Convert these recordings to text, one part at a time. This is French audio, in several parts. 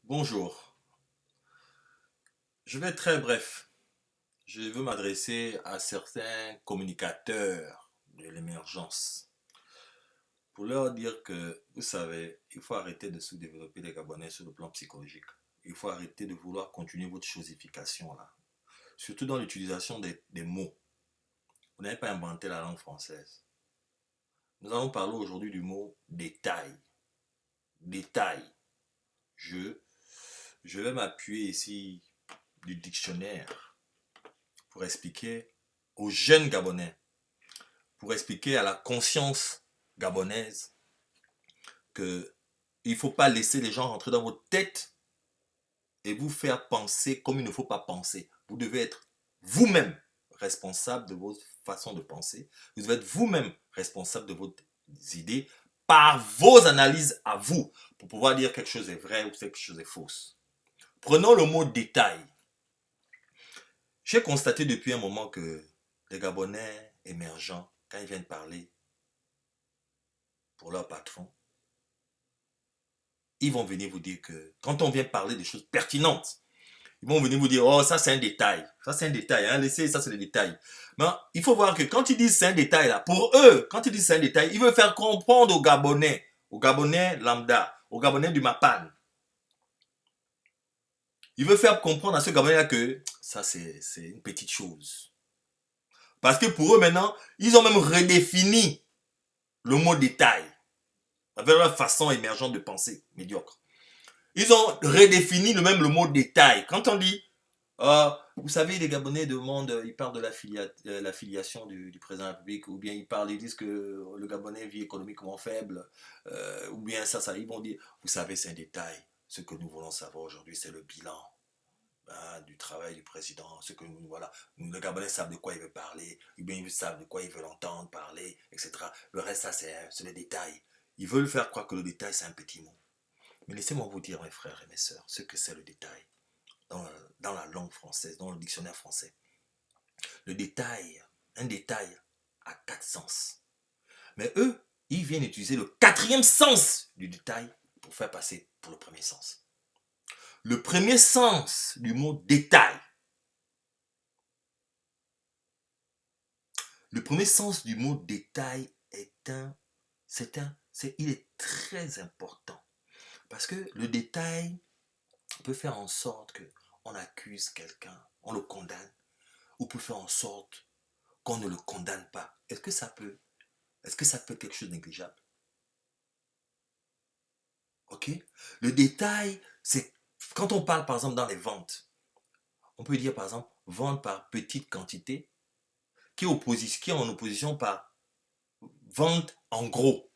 Bonjour, je vais être très bref. Je veux m'adresser à certains communicateurs de l'émergence pour leur dire que, vous savez, il faut arrêter de sous-développer les Gabonais sur le plan psychologique. Il faut arrêter de vouloir continuer votre chosification là, surtout dans l'utilisation des mots. Vous n'avez pas inventé la langue française. Nous allons parler aujourd'hui du mot détail. Détail. Je, je vais m'appuyer ici du dictionnaire pour expliquer aux jeunes Gabonais, pour expliquer à la conscience gabonaise que il ne faut pas laisser les gens rentrer dans votre tête et vous faire penser comme il ne faut pas penser. Vous devez être vous-même responsable de votre façon de penser. Vous devez être vous-même responsable de vos idées par vos analyses à vous pour pouvoir dire quelque chose est vrai ou quelque chose est fausse. Prenons le mot détail. J'ai constaté depuis un moment que les Gabonais émergents, quand ils viennent parler pour leur patron, ils vont venir vous dire que quand on vient parler des choses pertinentes, ils vont venir vous dire, oh, ça c'est un détail. Ça c'est un détail, hein, laissez, ça c'est le détail. Mais il faut voir que quand ils disent c'est un détail, là, pour eux, quand ils disent c'est un détail, ils veulent faire comprendre aux Gabonais lambda, aux Gabonais du Mapan. Ils veulent faire comprendre à ce Gabonais-là que ça c'est une petite chose. Parce que pour eux maintenant, ils ont même redéfini le mot détail avec leur façon émergente de penser médiocre. Ils ont redéfini le mot détail. Quand on dit, vous savez, les Gabonais demandent, ils parlent de la filiation du président de la République, ou bien ils disent que le Gabonais vit économiquement faible, ou bien ils vont dire, vous savez, c'est un détail. Ce que nous voulons savoir aujourd'hui, c'est le bilan du travail du président. Ce que voilà, les Gabonais savent de quoi ils veulent parler, ou bien ils savent de quoi ils veulent entendre parler, etc. Le reste, ça, c'est le détail. Ils veulent faire croire que le détail, c'est un petit mot. Mais laissez-moi vous dire, mes frères et mes sœurs, ce que c'est le détail dans la langue française, dans le dictionnaire français. Le détail, un détail a quatre sens. Mais eux, ils viennent utiliser le quatrième sens du détail pour faire passer pour le premier sens. Le premier sens du mot détail. Le premier sens du mot détail il est très important. Parce que le détail peut faire en sorte qu'on accuse quelqu'un, on le condamne, ou peut faire en sorte qu'on ne le condamne pas. Est-ce que ça peut être quelque chose de négligeable? Ok? Le détail, c'est quand on parle par exemple dans les ventes, on peut dire par exemple vente par petite quantité, qui est en opposition par vente en gros.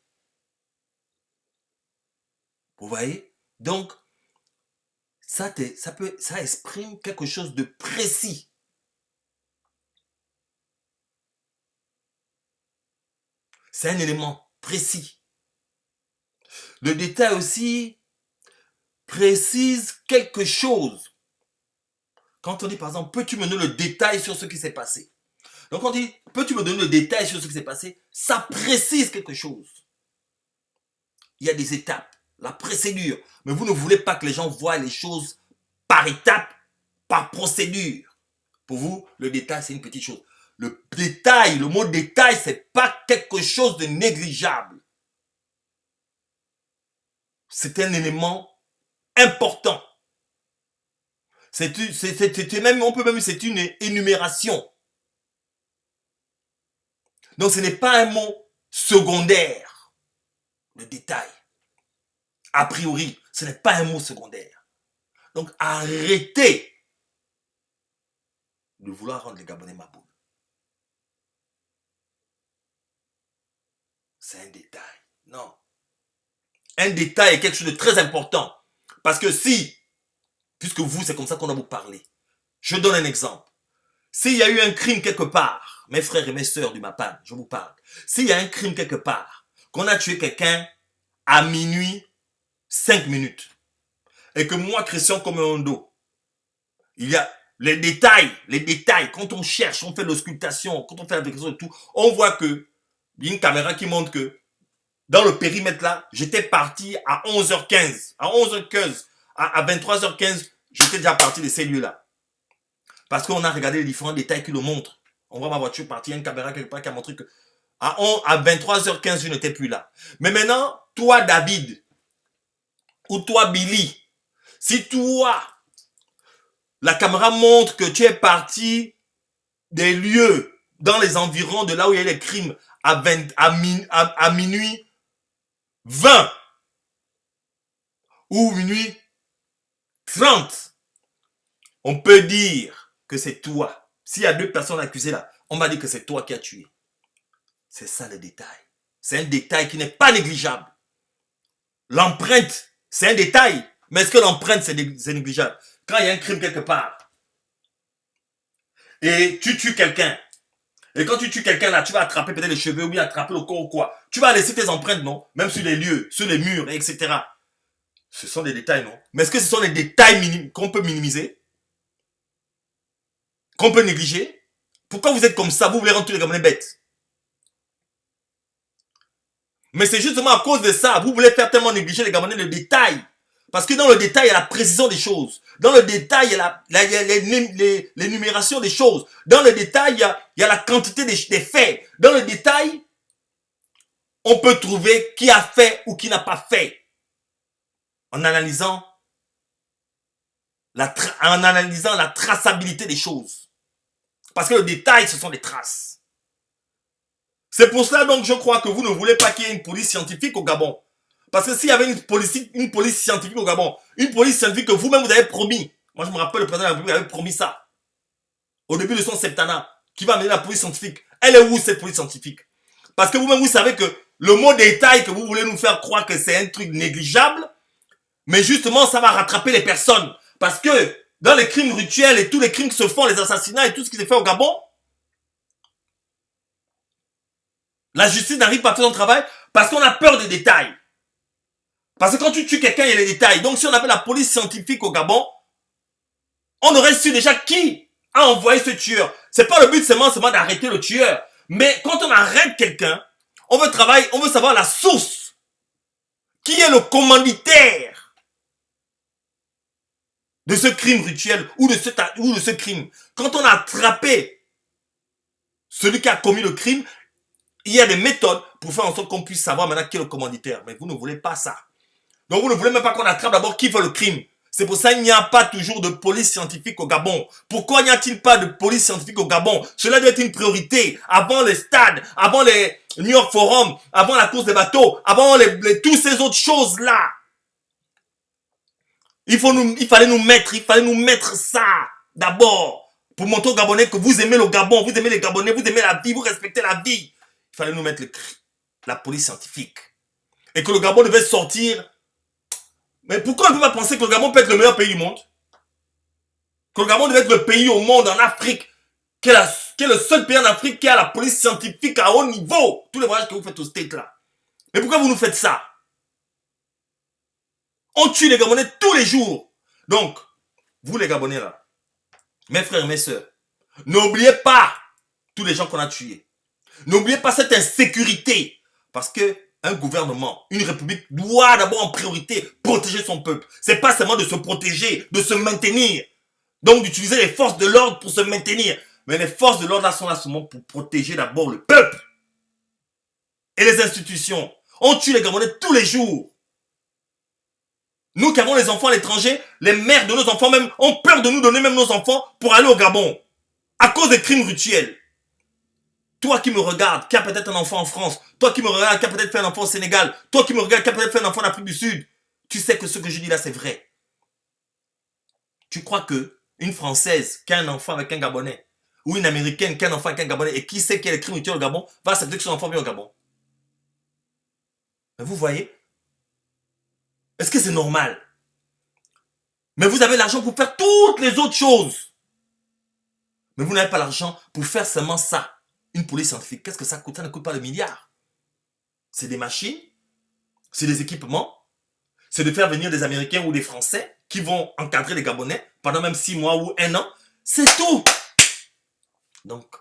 Vous voyez? Donc, ça exprime quelque chose de précis. C'est un élément précis. Le détail aussi précise quelque chose. Quand on dit par exemple, peux-tu me donner le détail sur ce qui s'est passé? Donc on dit, peux-tu me donner le détail sur ce qui s'est passé? Ça précise quelque chose. Il y a des étapes, la procédure. Mais vous ne voulez pas que les gens voient les choses par étapes, par procédure. Pour vous, le détail, c'est une petite chose. Le détail, le mot détail, c'est pas quelque chose de négligeable. C'est un élément important. On peut même, c'est une énumération. Donc ce n'est pas un mot secondaire, le détail. A priori, ce n'est pas un mot secondaire. Donc arrêtez de vouloir rendre les Gabonais maboules. C'est un détail. Non. Un détail est quelque chose de très important. Parce que si, puisque vous, c'est comme ça qu'on a vous parlé, je donne un exemple. S'il y a eu un crime quelque part, mes frères et mes sœurs du Mapan, je vous parle. S'il y a un crime quelque part, qu'on a tué quelqu'un à minuit 5 minutes, et que moi, Christian Komeondo, il y a les détails, quand on cherche, on fait l'auscultation, quand on fait la vérification et tout, on voit que, il y a une caméra qui montre que, dans le périmètre là, j'étais parti à 11h15, à 11h15, À 23h15, j'étais déjà parti de ces lieux-là. Parce qu'on a regardé les différents détails qui le montrent. On voit ma voiture partir, il y a une caméra quelque part qui a montré que à 23h15, je n'étais plus là. Mais maintenant, toi, David, ou toi, Billy, si toi, la caméra montre que tu es parti des lieux dans les environs de là où il y a les crimes à minuit 20 ou minuit 30, on peut dire que c'est toi. S'il y a 2 personnes accusées là, on va dire que c'est toi qui as tué. C'est ça le détail. C'est un détail qui n'est pas négligeable. L'empreinte, c'est un détail. Mais est-ce que l'empreinte, c'est négligeable? Quand il y a un crime quelque part, et tu tues quelqu'un, et quand tu tues quelqu'un là, tu vas attraper peut-être les cheveux ou bien attraper le corps ou quoi. Tu vas laisser tes empreintes, non? Même sur les lieux, sur les murs, etc. Ce sont des détails, non? Mais est-ce que ce sont des détails qu'on peut minimiser? Qu'on peut négliger? Pourquoi vous êtes comme ça? Vous voulez rendre tous les Gabonais bêtes? Mais c'est justement à cause de ça. Vous voulez faire tellement négliger les Gabonais le détail. Parce que dans le détail, il y a la précision des choses. Dans le détail, il y a l'énumération des choses. Dans le détail, il y a la quantité des faits. Dans le détail, on peut trouver qui a fait ou qui n'a pas fait. En analysant la traçabilité des choses. Parce que le détail, ce sont des traces. C'est pour cela donc je crois que vous ne voulez pas qu'il y ait une police scientifique au Gabon. Parce que s'il y avait une police scientifique au Gabon, une police scientifique que vous-même vous avez promis, moi je me rappelle le président de la République avait promis ça, au début de son septennat, qui va amener la police scientifique. Elle est où cette police scientifique? Parce que vous-même vous savez que le mot détail que vous voulez nous faire croire que c'est un truc négligeable, mais justement ça va rattraper les personnes. Parce que dans les crimes rituels et tous les crimes qui se font, les assassinats et tout ce qui se fait au Gabon, la justice n'arrive pas à faire son travail parce qu'on a peur des détails. Parce que quand tu tues quelqu'un, il y a les détails. Donc si on avait la police scientifique au Gabon, on aurait su déjà qui a envoyé ce tueur. C'est pas le but seulement d'arrêter le tueur. Mais quand on arrête quelqu'un, on veut savoir la source. Qui est le commanditaire de ce crime rituel ou de ce crime. Quand on a attrapé celui qui a commis le crime, il y a des méthodes pour faire en sorte qu'on puisse savoir maintenant qui est le commanditaire. Mais vous ne voulez pas ça. Donc vous ne voulez même pas qu'on attrape d'abord qui fait le crime. C'est pour ça qu'il n'y a pas toujours de police scientifique au Gabon. Pourquoi n'y a-t-il pas de police scientifique au Gabon? Cela doit être une priorité. Avant les stades, avant les New York Forum, avant la course des bateaux, avant toutes ces autres choses-là. Il fallait nous mettre ça d'abord. Pour montrer aux Gabonais que vous aimez le Gabon, vous aimez les Gabonais, vous aimez la vie, vous respectez la vie. Il fallait nous mettre la police scientifique. Et que le Gabon devait sortir. Mais pourquoi on ne peut pas penser que le Gabon peut être le meilleur pays du monde? Que le Gabon devait être le pays au monde, en Afrique, qui est le seul pays en Afrique qui a la police scientifique à haut niveau. Tous les voyages que vous faites au State là. Mais pourquoi vous nous faites ça? On tue les Gabonais tous les jours. Donc, vous les Gabonais là, mes frères et mes sœurs, n'oubliez pas tous les gens qu'on a tués. N'oubliez pas cette insécurité. Parce que un gouvernement, une république doit d'abord en priorité protéger son peuple. C'est pas seulement de se protéger, de se maintenir. Donc d'utiliser les forces de l'ordre pour se maintenir. Mais les forces de l'ordre là sont là seulement pour protéger d'abord le peuple. Et les institutions. On tue les Gabonais tous les jours. Nous qui avons les enfants à l'étranger, les mères de nos enfants même ont peur de nous donner même nos enfants pour aller au Gabon. À cause des crimes rituels. Toi qui me regardes, qui a peut-être un enfant en France, toi qui me regardes, qui a peut-être fait un enfant au Sénégal, toi qui me regardes, qui a peut-être fait un enfant en Afrique du Sud, tu sais que ce que je dis là, c'est vrai. Tu crois que une Française qui a un enfant avec un Gabonais, ou une Américaine qui a un enfant avec un Gabonais, et qui sait qu'il y a les crimes rituels au Gabon, va accepter que son enfant vienne au Gabon? Mais vous voyez? Est-ce que c'est normal? Mais vous avez l'argent pour faire toutes les autres choses. Mais vous n'avez pas l'argent pour faire seulement ça. Une police scientifique, qu'est-ce que ça coûte? Ça ne coûte pas le milliard. C'est des machines, c'est des équipements, c'est de faire venir des Américains ou des Français qui vont encadrer les Gabonais pendant même 6 mois ou 1 an. C'est tout. Donc,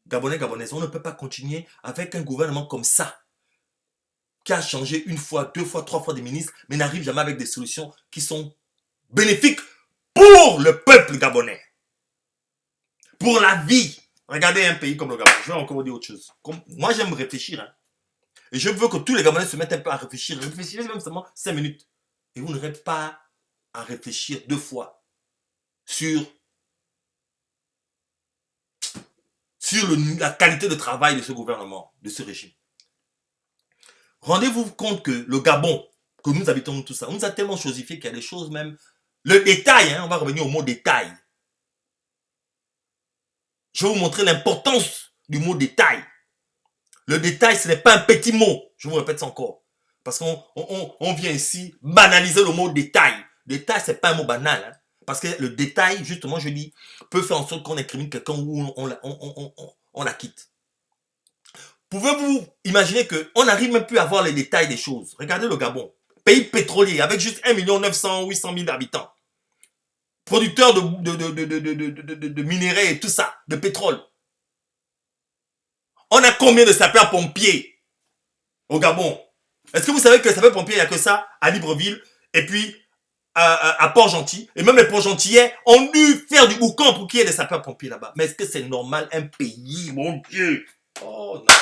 Gabonais, Gabonaises, on ne peut pas continuer avec un gouvernement comme ça, qui a changé 1 fois, 2 fois, 3 fois des ministres, mais n'arrive jamais avec des solutions qui sont bénéfique pour le peuple gabonais. Pour la vie. Regardez un pays comme le Gabon. Je vais encore vous dire autre chose. Moi, j'aime réfléchir. Hein. Et je veux que tous les Gabonais se mettent un peu à réfléchir. Réfléchissez même seulement 5 minutes. Et vous n'aurez pas à réfléchir 2 fois sur la qualité de travail de ce gouvernement, de ce régime. Rendez-vous compte que le Gabon, que nous habitons tout ça, on nous a tellement chosifié qu'il y a des choses même... Le détail, hein, on va revenir au mot détail. Je vais vous montrer l'importance du mot détail. Le détail, ce n'est pas un petit mot. Je vous répète ça encore. Parce qu'on vient ici banaliser le mot détail. Détail, ce n'est pas un mot banal. Hein. Parce que le détail, justement, je dis, peut faire en sorte qu'on incrimine quelqu'un ou on la quitte. Pouvez-vous imaginer qu'on n'arrive même plus à voir les détails des choses? Regardez le Gabon. Pays pétrolier avec juste 1 900 800 000 habitants. Producteur de minerais et tout ça, de pétrole. On a combien de sapeurs-pompiers au Gabon? Est-ce que vous savez que les sapeurs-pompiers, il n'y a que ça à Libreville et puis à Port-Gentil? Et même les Port-Gentillais ont dû faire du boucan pour qu'il y ait des sapeurs-pompiers là-bas. Mais est-ce que c'est normal un pays, mon Dieu? Oh non.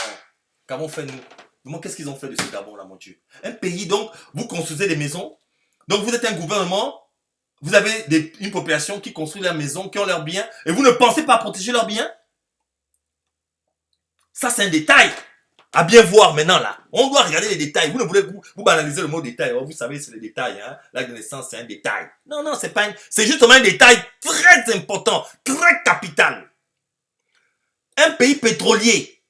Qu'avons fait nous? Qu'est-ce qu'ils ont fait de ce Gabon là, mon Dieu? Un pays, donc, vous construisez des maisons. Donc vous êtes un gouvernement. Vous avez une population qui construit leurs maisons, qui ont leurs biens. Et vous ne pensez pas à protéger leurs biens? Ça, c'est un détail. À bien voir maintenant là. On doit regarder les détails. Vous ne voulez vous banaliser le mot détail. Oh, vous savez, c'est les détails. Hein? L'acte de naissance, c'est un détail. Non, non, c'est pas c'est justement un détail très important, très capital. Un pays pétrolier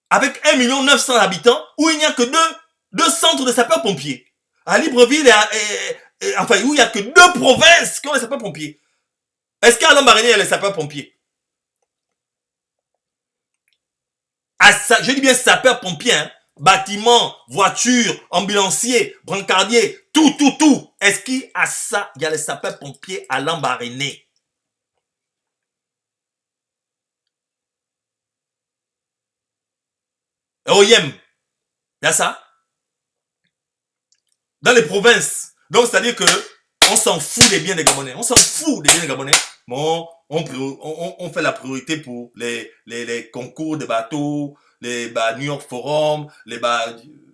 avec 1 900 000 habitants où il n'y a que deux centres de sapeurs-pompiers. À Libreville enfin, où il n'y a que 2 provinces qui ont les sapeurs-pompiers. Est-ce qu'à Lambaréné, il y a les sapeurs-pompiers? Je dis bien sapeurs-pompiers, hein? Bâtiments, voitures, ambulanciers, brancardiers, tout. Est-ce qu'à ça, il y a les sapeurs-pompiers à Lambaréné? Oyem, il y a ça? Dans les provinces. Donc, c'est-à-dire que on s'en fout des biens des Gabonais. On s'en fout des biens des Gabonais. Bon, on fait la priorité pour les concours de bateaux, les New York Forum, les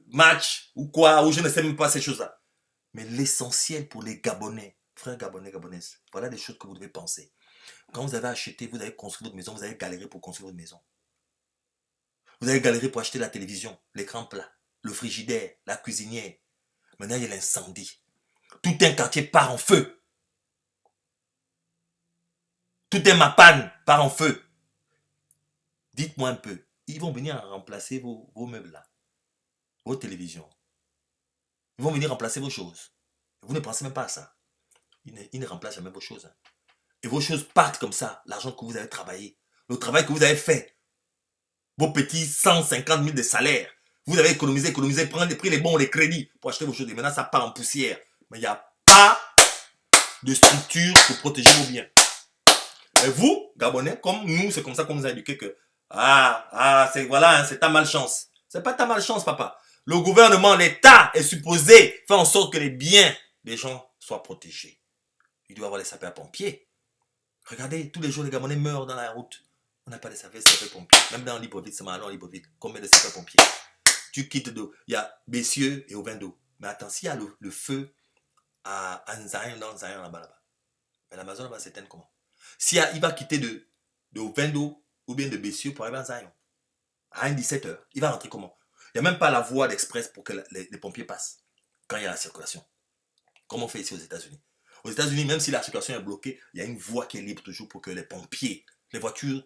matchs ou quoi, ou je ne sais même pas ces choses-là. Mais l'essentiel pour les Gabonais, frères Gabonais, Gabonaises, voilà des choses que vous devez penser. Quand vous avez acheté, vous avez construit votre maison, vous avez galéré pour construire votre maison. Vous avez galéré pour acheter la télévision, l'écran plat, le frigidaire, la cuisinière. Maintenant, il y a l'incendie. Tout un quartier part en feu. Tout un Mapan part en feu. Dites-moi un peu, ils vont venir remplacer vos meubles là, vos télévisions. Ils vont venir remplacer vos choses. Vous ne pensez même pas à ça. Ils ne remplacent jamais vos choses. Hein. Et vos choses partent comme ça, l'argent que vous avez travaillé, le travail que vous avez fait, vos petits 150 000 de salaire. Vous avez économisé, pris les bons, les crédits pour acheter vos choses. Et maintenant, ça part en poussière. Mais il n'y a pas de structure pour protéger vos biens. Et vous, Gabonais, comme nous, c'est comme ça qu'on nous a éduqués que c'est voilà, hein, c'est ta malchance. C'est pas ta malchance, papa. Le gouvernement, l'État est supposé faire en sorte que les biens des gens soient protégés. Il doit y avoir les sapeurs-pompiers. Regardez, tous les jours, les Gabonais meurent dans la route. On n'a pas de sapeurs-pompiers. Même dans Libreville, c'est malin, Libreville. Combien de sapeurs-pompiers? Tu quittes d'eau. Il y a Bessieux et Ovendo. Mais attends, s'il y a le feu à Nzaïen, dans Nzaïen, là-bas. Mais l'Amazon, là-bas, s'éteint comment? Si il va quitter de Ovendo ou bien de Bessieux pour arriver à Nzaïen, à 17h, il va rentrer comment? Il n'y a même pas la voie d'express pour que les pompiers passent quand il y a la circulation. Comme on fait ici aux États-Unis. Aux États-Unis, même si la circulation est bloquée, il y a une voie qui est libre toujours pour que les pompiers, les voitures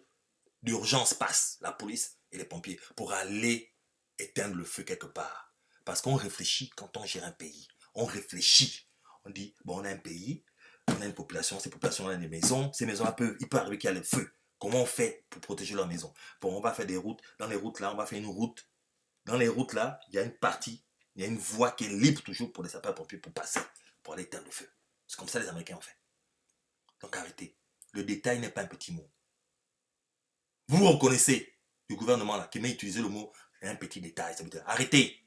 d'urgence passent, la police et les pompiers, pour aller éteindre le feu quelque part. Parce qu'on réfléchit quand on gère un pays. On réfléchit. On dit, bon, on a un pays, on a une population, ces populations ont des maisons, ces maisons, il peut arriver qu'il y a le feu. Comment on fait pour protéger leur maison? Bon, on va faire des routes. Dans les routes là, on va faire une route. Dans les routes là, il y a une partie, il y a une voie qui est libre toujours pour les sapeurs-pompiers pour passer, pour aller éteindre le feu. C'est comme ça les Américains ont fait. Donc arrêtez. Le détail n'est pas un petit mot. Vous reconnaissez le gouvernement là qui m'a utilisé le mot un petit détail. Arrêtez.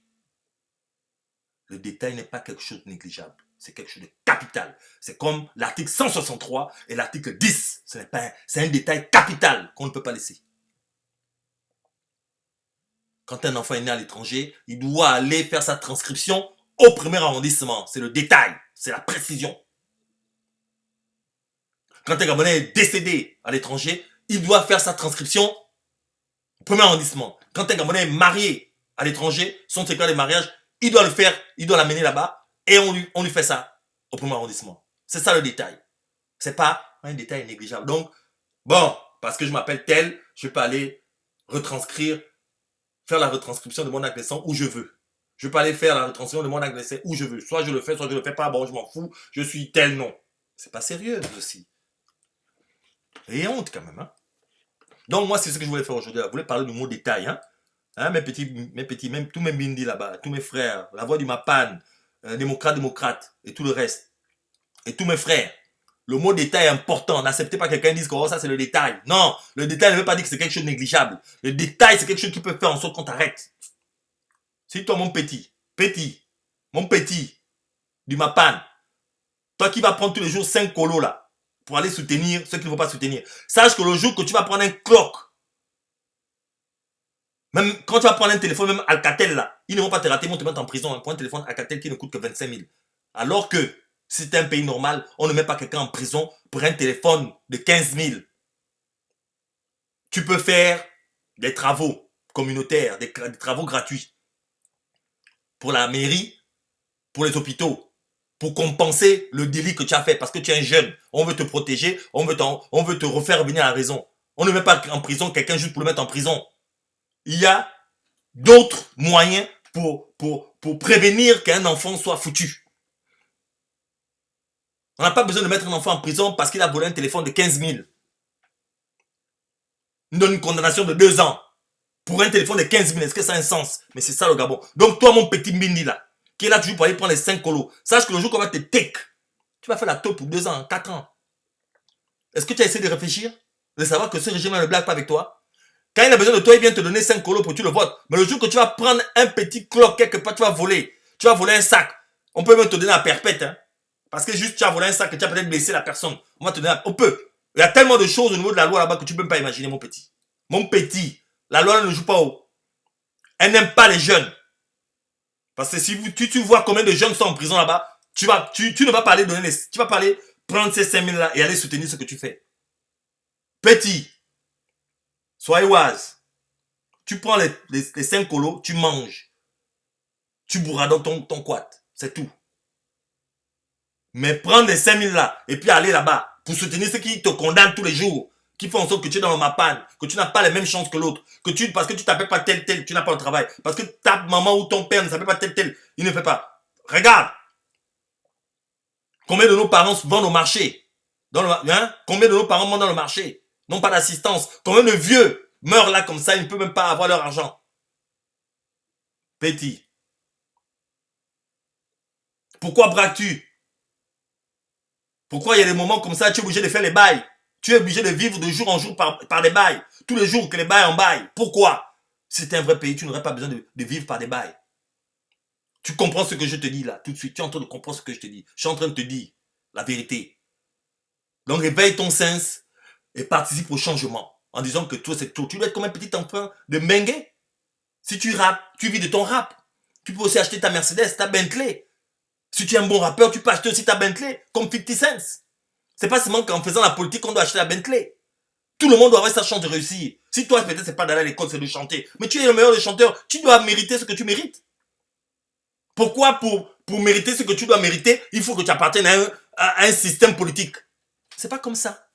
Le détail n'est pas quelque chose de négligeable. c'est quelque chose de capital. C'est comme l'article 163 et l'article 10. C'est un détail capital qu'on ne peut pas laisser. Quand un enfant est né à l'étranger, il doit aller faire sa transcription au premier arrondissement. C'est le détail, c'est la précision. Quand un Gabonais est décédé à l'étranger, il doit faire sa transcription au premier arrondissement. Quand un Gabonais est marié à l'étranger, son certificat de mariage, il doit le faire, il doit l'amener là-bas et on lui fait ça au premier arrondissement. C'est ça le détail. C'est pas un détail négligeable. Donc, bon, parce que je m'appelle tel, je peux aller retranscrire, faire la retranscription de mon acte de naissance où je veux. Je peux aller faire la retranscription de mon acte de naissance où je veux. Soit je le fais, soit je le fais pas. Bon, je m'en fous. Je suis tel nom. C'est pas sérieux aussi. Et honte quand même. Hein? Donc moi, c'est ce que je voulais faire aujourd'hui. Je voulais parler du mot détail. Hein, mes petits, même tous mes bindi là-bas, tous mes frères, la voix du Mapan, démocrate, et tout le reste. Et tous mes frères. Le mot détail est important. N'acceptez pas que quelqu'un dise que oh, ça c'est le détail. Non, le détail ne veut pas dire que c'est quelque chose de négligeable. Le détail, c'est quelque chose qui peut faire en sorte qu'on t'arrête. Si toi, mon petit, mon petit, du Mapan, toi qui vas prendre tous les jours 5 colos là, pour aller soutenir ceux qui ne vont pas soutenir, sache que le jour que tu vas prendre un clock, même quand tu vas prendre un téléphone, même Alcatel là, ils ne vont pas te rater, ils vont te mettre en prison hein, pour un téléphone Alcatel qui ne coûte que 25 000. Alors que, si c'est un pays normal, on ne met pas quelqu'un en prison pour un téléphone de 15 000. Tu peux faire des travaux communautaires, des travaux gratuits pour la mairie, pour les hôpitaux, pour compenser le délit que tu as fait parce que tu es un jeune. On veut te protéger, on veut te refaire revenir à la raison. On ne met pas en prison quelqu'un juste pour le mettre en prison. Il y a d'autres moyens pour prévenir qu'un enfant soit foutu. On n'a pas besoin de mettre un enfant en prison parce qu'il a volé un téléphone de 15 000. On donne une condamnation de 2 ans pour un téléphone de 15 000. Est-ce que ça a un sens? Mais c'est ça le Gabon. Donc toi, mon petit Mbindi là, qui est là toujours pour aller prendre les 5 colos, sache que le jour qu'on va te take, tu vas faire la taupe pour 2 ans, 4 ans. Est-ce que tu as essayé de réfléchir? De savoir que ce régime ne blague pas avec toi? Quand il a besoin de toi, il vient te donner 5 colos pour que tu le votes. Mais le jour que tu vas prendre un petit clock quelque part, tu vas voler un sac. On peut même te donner à perpète. Hein? Parce que juste tu as volé un sac et tu as peut-être blessé la personne. On va te donner On peut. Il y a tellement de choses au niveau de la loi là-bas que tu ne peux même pas imaginer, mon petit. Mon petit, la loi ne joue pas haut. Elle n'aime pas les jeunes. Parce que si tu vois combien de jeunes sont en prison là-bas, tu ne vas pas aller donner tu vas pas aller prendre ces 5 000 là et aller soutenir ce que tu fais. Petit, sois wise. Tu prends les 5 colos, tu manges. Tu bourras dans ton quad. C'est tout. Mais prendre les 5 000 là et puis aller là-bas pour soutenir ceux qui te condamnent tous les jours, qui font en sorte que tu es dans le mapan, que tu n'as pas les mêmes chances que l'autre, parce que tu t'appelles pas tel, tu n'as pas le travail, parce que ta maman ou ton père ne s'appelle pas tel, il ne fait pas. Regarde, combien de nos parents vont au marché, combien de nos parents vont dans le marché, n'ont pas d'assistance, combien de vieux meurent là comme ça, ils ne peuvent même pas avoir leur argent. Petit. Pourquoi braques-tu? Pourquoi il y a des moments comme ça, tu es obligé de faire les bails? Tu es obligé de vivre de jour en jour par des bails. Tous les jours que les bails en bail. Pourquoi? Si c'était un vrai pays, tu n'aurais pas besoin de vivre par des bails. Tu comprends ce que je te dis là, tout de suite. Tu es en train de comprendre ce que je te dis. Je suis en train de te dire la vérité. Donc réveille ton sens et participe au changement. En disant que toi c'est tout. Tu dois être comme un petit enfant de Mengue. Si tu rappes, tu vis de ton rap. Tu peux aussi acheter ta Mercedes, ta Bentley. Si tu es un bon rappeur, tu peux acheter aussi ta Bentley, comme 50 Cent. C'est pas seulement qu'en faisant la politique qu'on doit acheter la Bentley. Tout le monde doit avoir sa chance de réussir. Si toi, peut-être, c'est pas d'aller à l'école, c'est de chanter. Mais tu es le meilleur des chanteurs. Tu dois mériter ce que tu mérites. Pourquoi pour mériter ce que tu dois mériter, il faut que tu appartiennes à un système politique? C'est pas comme ça.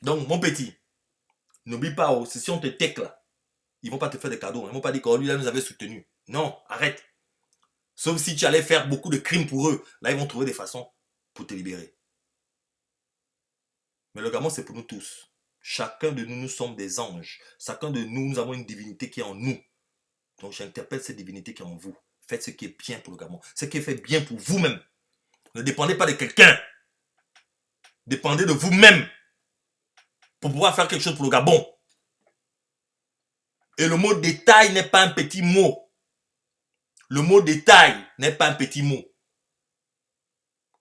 Donc, mon petit, n'oublie pas, si on te tech là, ils vont pas te faire des cadeaux. Ils vont pas dire que lui là nous avait soutenu. Non, arrête. Sauf si tu allais faire beaucoup de crimes pour eux. Là, ils vont trouver des façons pour te libérer. Mais le Gabon, c'est pour nous tous. Chacun de nous, nous sommes des anges. Chacun de nous, nous avons une divinité qui est en nous. Donc, j'interpelle cette divinité qui est en vous. Faites ce qui est bien pour le Gabon. Ce qui est fait bien pour vous-même. Ne dépendez pas de quelqu'un. Dépendez de vous-même pour pouvoir faire quelque chose pour le Gabon. Et le mot détail n'est pas un petit mot. Le mot détail n'est pas un petit mot.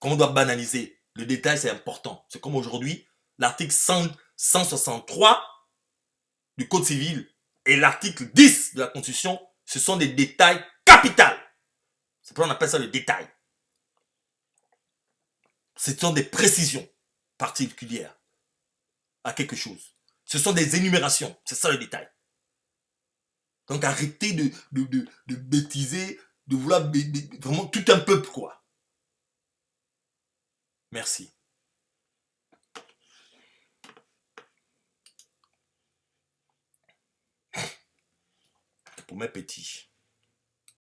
qu'on doit banaliser. Le détail, c'est important. C'est comme aujourd'hui, l'article 163 du Code civil et l'article 10 de la Constitution, ce sont des détails capitaux. C'est pourquoi on appelle ça le détail. Ce sont des précisions particulières à quelque chose. Ce sont des énumérations. C'est ça le détail. Donc arrêtez de bêtiser, de vouloir vraiment tout un peuple, quoi. Merci. Pour mes petits.